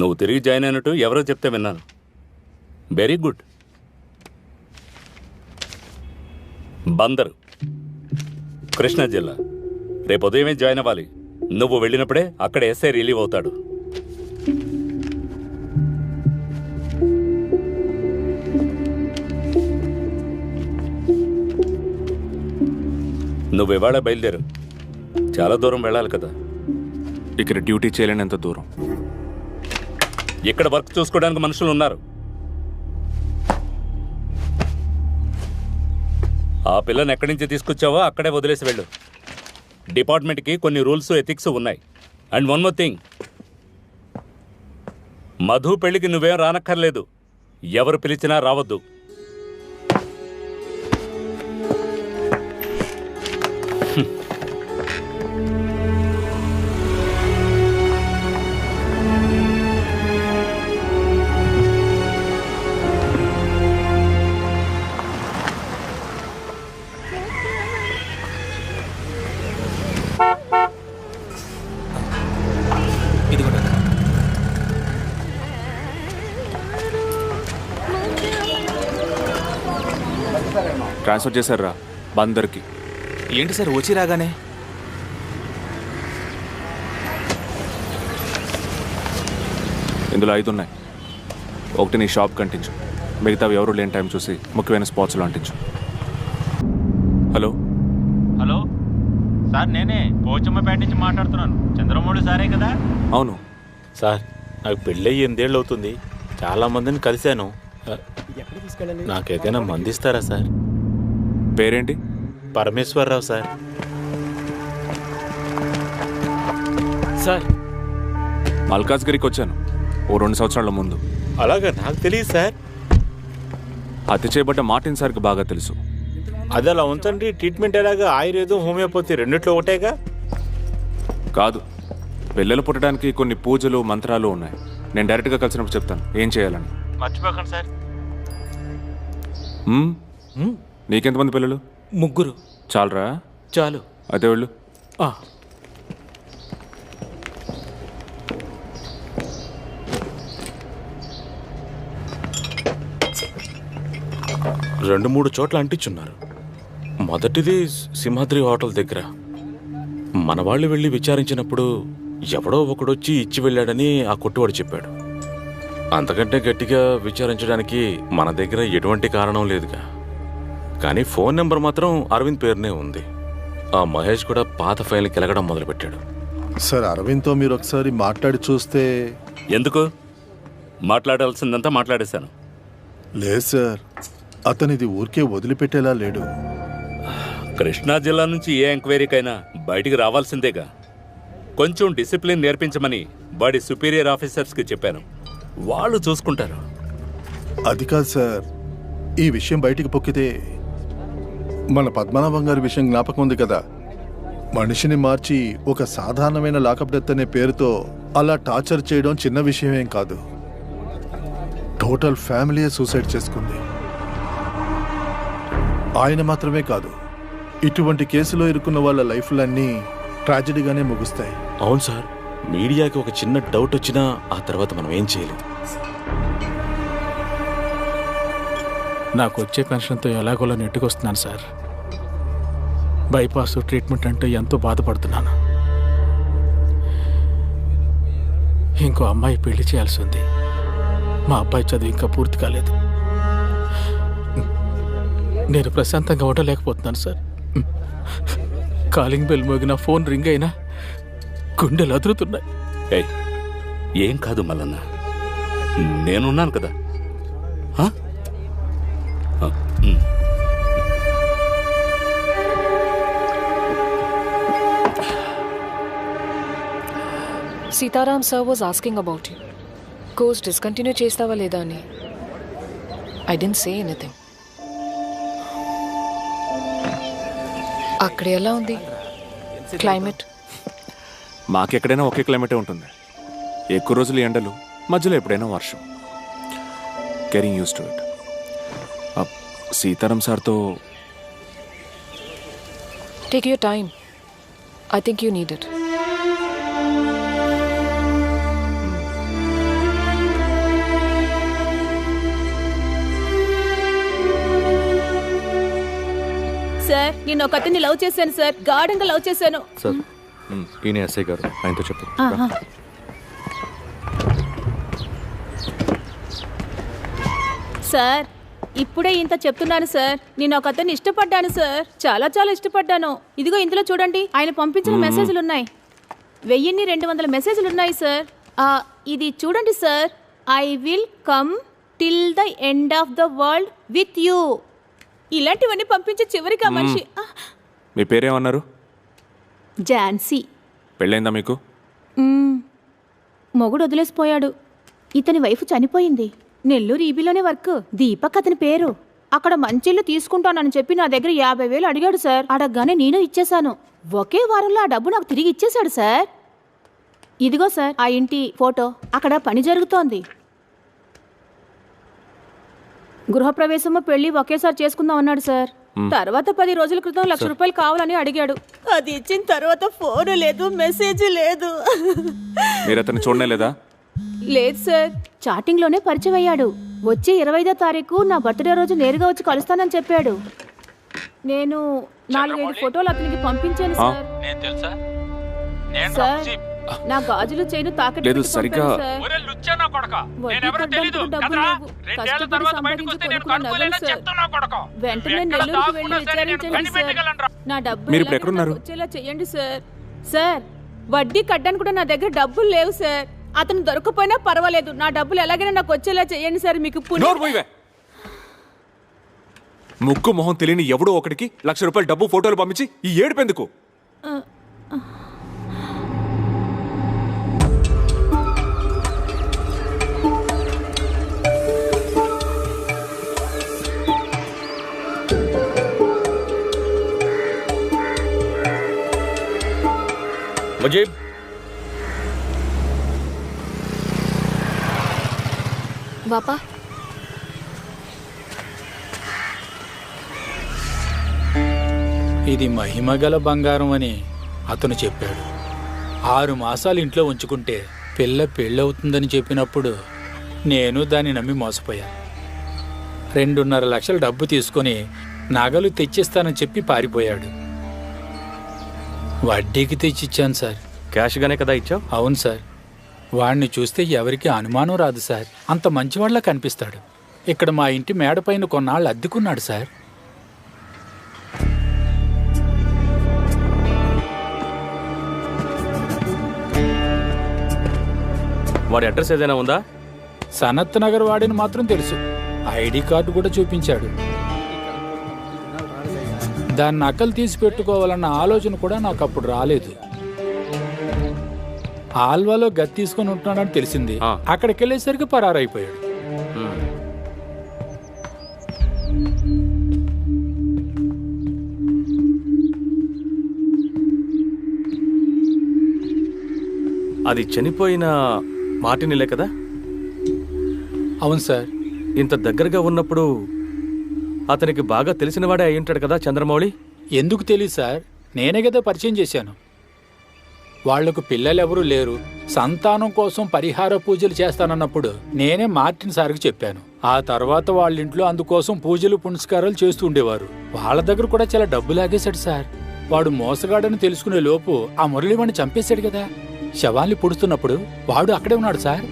నువ్వు తిరిగి జాయిన్ అయినట్టు ఎవరో చెప్తే విన్నాను. Very good. బందరు, కృష్ణా జిల్లా. రేపు ఉదయమే జాయిన్ అవ్వాలి. నువ్వు వెళ్ళినప్పుడే అక్కడ ఎస్ఐ రిలీవ్ అవుతాడు. నువ్వు ఇవాళ బయలుదేరు. చాలా దూరం వెళ్ళాలి కదా. ఇక్కడ డ్యూటీ చేయలేనంత దూరం. ఇక్కడ వర్క్ చూసుకోవడానికి మనుషులు ఉన్నారు. ఆ పిల్లని ఎక్కడి నుంచి తీసుకొచ్చావో అక్కడే వదిలేసి వెళ్ళు. డిపార్ట్మెంట్కి కొన్ని రూల్స్ ఎథిక్స్ ఉన్నాయి. And one more thing, Madhu పెళ్లికి నువ్వేం రానక్కర్లేదు. ఎవరు పిలిచినా రావద్దు. ట్రాన్స్ఫర్ చేశారా బందర్కి? ఏంటి సార్ వచ్చి రాగానే? ఇందులో 5 ఉన్నాయి. ఒకటి నీ షాప్ కంటించు, మిగతావి ఎవరు లేని టైం చూసి ముఖ్యమైన స్పాట్స్లో అంటించు. హలో హలో సార్, నేనే పోచమ్మపేట నుంచి మాట్లాడుతున్నాను. చంద్రమౌళి సారే కదా? అవును సార్, నాకు పెళ్ళయి 8 ఏళ్ళు అవుతుంది. చాలా మందిని కలిశాను. నాకేదైనా మందిస్తారా సార్? పేరేంటి? పరమేశ్వరరావు సార్. సార్, మల్కాజ్గిరికి వచ్చాను ఓ 2 సంవత్సరాల ముందు. అలాగా? నాకు తెలియదు సార్. హత్య చేయబడ్డ మార్టిన్ సార్కి బాగా తెలుసు. అది అలా ఉంచండి. ట్రీట్మెంట్ ఎలాగా? ఆయుర్వేదం, హోమియోపతి రెండిట్లో ఒకటేగా? కాదు, పిల్లలు పుట్టడానికి కొన్ని పూజలు మంత్రాలు ఉన్నాయి. నేను డైరెక్ట్గా కలిసినప్పుడు చెప్తాను ఏం చేయాలని. మర్చిపోకండి సార్. నీకెంతమంది పిల్లలు? 3. చాలరా? చాలు. అదే వెళ్ళు. రెండు 3 చోట్ల అంటించున్నారు. మొదటిది సింహాద్రి హోటల్ దగ్గర. మన వాళ్ళు వెళ్ళి విచారించినప్పుడు ఎవడో ఒకడొచ్చి ఇచ్చి వెళ్ళాడని ఆ కొట్టువాడు చెప్పాడు. అంతకంటే గట్టిగా విచారించడానికి మన దగ్గర ఎటువంటి కారణం లేదుగా. కానీ ఫోన్ నెంబర్ మాత్రం అరవింద్ పేరునే ఉంది. ఆ మహేష్ కూడా పాత ఫైల్ని కెలగడం మొదలుపెట్టాడు. సార్, అరవింద్తో మీరు ఒకసారి మాట్లాడి చూస్తే. ఎందుకు? మాట్లాడాల్సిందంతా మాట్లాడేశాను. లేదు సార్, అతనిది ఊరికే వదిలిపెట్టేలా లేడు. కృష్ణా జిల్లా నుంచి ఏ ఎంక్వైరీకైనా బయటికి రావాల్సిందేగా. కొంచెం డిసిప్లిన్ నేర్పించమని వాడి సుపీరియర్ ఆఫీసర్స్కి చెప్పాను. వాళ్ళు చూసుకుంటారు. అది కాదు సార్, ఈ విషయం బయటికి పొక్కితే మన పద్మనాభం గారి విషయం జ్ఞాపకం ఉంది కదా. మనిషిని మార్చి ఒక సాధారణమైన లాకప్ డెత్ అనే పేరుతో అలా టార్చర్ చేయడం చిన్న విషయమేం కాదు. టోటల్ ఫ్యామిలీయే సూసైడ్ చేసుకుంది. ఆయన మాత్రమే కాదు, ఇటువంటి కేసులో ఇరుక్కున్న వాళ్ళ లైఫ్లన్నీ ట్రాజడీగానే ముగుస్తాయి. అవును సార్, మీడియాకి ఒక చిన్న డౌట్ వచ్చినా ఆ తర్వాత మనం ఏం చేయలేం. నాకు వచ్చే పెన్షన్తో ఎలాగోలా నెట్టుకొస్తున్నాను సార్. బైపాస్ ట్రీట్మెంట్ అంటే ఎంతో బాధపడుతున్నాను. ఇంకో అమ్మాయి పెళ్లి చేయాల్సి ఉంది. మా అబ్బాయి చదువు ఇంకా పూర్తి కాలేదు. నేను ప్రశాంతంగా ఉండలేకపోతున్నాను సార్. కాలింగ్ బెల్ మోగినా, ఫోన్ రింగ్ అయినా గుండెలు అదురుతున్నాయి. ఏం కాదు మల్లన్న, నేనున్నాను కదా. Sitaram sir was asking about you. Course discontinue చేస్తావా లేదా అని. I didn't say anything. అక్కడ ఎలా ఉంది క్లైమేట్? మాకెక్కడైనా ఒకే క్లైమేటే ఉంటుంది. ఎక్కువ రోజులు ఎండలు, మధ్యలో ఎప్పుడైనా వర్షం. Getting use to it. Sitaram సార్తో Take your time. I think you need it. Sir నేను ఒక అతన్ని లవ్ చేశాను సార్, గాఢంగా లవ్ చేశాను. సార్ ఈయన ఎస్ఐ గారు, ఆయనతో చెప్పు. ఆహా. సార్ ఇప్పుడే ఇంత చెప్తున్నాను సార్, నేను ఒక అతన్ని ఇష్టపడ్డాను సార్, చాలా చాలా ఇష్టపడ్డాను. ఇదిగో ఇందులో చూడండి, ఆయన పంపించిన మెసేజ్లు ఉన్నాయి. 1200 మెసేజ్లు ఉన్నాయి సార్. ఇది చూడండి sir, I will come till the end of the world with you. ఇలాంటివన్నీ పంపించే చివరికి ఆ మనిషి మీ పేరేమన్నారు? ఝాన్సీ. పెళ్ళైందా మీకు? మొగుడు వదిలేసిపోయాడు. ఇతని వైఫ్ చనిపోయింది. నెల్లూరు ఈబీలోనే వర్క్. దీపక్ అతని పేరు. అక్కడ మంచిళ్ళు తీసుకుంటానని చెప్పి నా దగ్గర 50,000 అడిగాడు సార్. అడగగానే నేను ఇచ్చేశాను. ఒకే వారంలో ఆ డబ్బు నాకు తిరిగి ఇచ్చేశాడు సార్. ఇదిగో సార్ ఆ ఇంటి ఫోటో. అక్కడ పని జరుగుతోంది. గృహప్రవేశము పెళ్లి ఒకేసారి చేసుకుందాం అన్నాడు సార్. తర్వాత 10 రోజుల క్రితం ₹1,00,000 కావాలని అడిగాడు. అది ఇచ్చిన తర్వాత ఫోన్ లేదు, మెసేజ్ లేదు. మీరు అతన్ని చూడనే లేదా? లేదు సార్, చాటింగ్ లోనే పరిచయం అయ్యాడు. వచ్చే 25వ తారీఖు నా బర్త్డే రోజు నేరుగా వచ్చి కలుస్తానని చెప్పాడు. నేను 4-5 ఫోటోలు అతనికి పంపించాను సార్. సార్ నా గాజులు చైను తాకట్టు లేదు, పెట్టి సరిగ్గా పంపాను సార్. వడ్డీ కట్టడానికి డబ్బులు లేవు. కష్టపడి సంపాదించి కొనుక్కున్న నగలు సార్. వెంటనే నెల్లూరుకు వెళ్ళి విచారించండి సార్. నా డబ్బులు మీరు ఇప్పుడు ఎక్కడున్నారు? వచ్చేలా చెయ్యండి సార్. సార్ వడ్డీ కట్టడానికి కూడా నా దగ్గర డబ్బులు లేవు సార్. అతను దొరకపోయినా పర్వాలేదు, నా డబ్బులు ఎలాగైనా నాకు వచ్చేలా చెయ్యండి సార్. మీకు ముక్కు మొహం తెలియని ఎవడో ఒకటికి ₹1,00,000 డబ్బు ఫోటోలు పంపించి ఈ ఏడుపెందుకు? ముజీబ్, బాపా ఇది మహిమగల బంగారం అని అతను చెప్పాడు. 6 మాసాలు ఇంట్లో ఉంచుకుంటే పిల్ల పెళ్ళవుతుందని చెప్పినప్పుడు నేను దాన్ని నమ్మి మోసపోయాను. 2.5 లక్షల డబ్బు తీసుకొని నగలు తెచ్చిస్తానని చెప్పి పారిపోయాడు. వడ్డీకి తెచ్చిచ్చాను సార్. క్యాష్గానే కదా ఇచ్చావు? అవును సార్. వాడిని చూస్తే ఎవరికి అనుమానం రాదు సార్. అంత మంచివాళ్ళ కనిపిస్తాడు. ఇక్కడ మా ఇంటి మేడపైన కొన్నాళ్ళు అద్దెకున్నాడు సార్. వాడి అడ్రస్ ఏదైనా ఉందా? సనత్ నగర్ వాడిని మాత్రం తెలుసు. ఐడి కార్డు కూడా చూపించాడు. దాన్ని నకలు తీసి పెట్టుకోవాలన్న ఆలోచన కూడా నాకు అప్పుడు రాలేదు. ఆల్వాలో గది తీసుకొని ఉంటున్నాడని తెలిసింది. అక్కడికి వెళ్ళేసరికి పరారైపోయాడు. అది చనిపోయిన మార్టినిలే కదా? అవును సార్. ఇంత దగ్గరగా ఉన్నప్పుడు అతనికి బాగా తెలిసినవాడే అయి ఉంటాడు కదా చంద్రమౌళి? ఎందుకు తెలియదు సార్, నేనే కదా పరిచయం చేశాను. వాళ్లకు పిల్లలెవరూ లేరు, సంతానం కోసం పరిహార పూజలు చేస్తానన్నప్పుడు నేనే మార్టిన్ సార్కి చెప్పాను. ఆ తర్వాత వాళ్ళింట్లో అందుకోసం పూజలు పునస్కారాలు చేస్తూ ఉండేవారు. వాళ్ళ దగ్గర కూడా చాలా డబ్బు లాగేశాడు సార్. వాడు మోసగాడని తెలుసుకునే లోపు ఆ మురళివాణ్ణి చంపేశాడు కదా. శవాల్ని పుడుతున్నప్పుడు వాడు అక్కడే ఉన్నాడు సార్.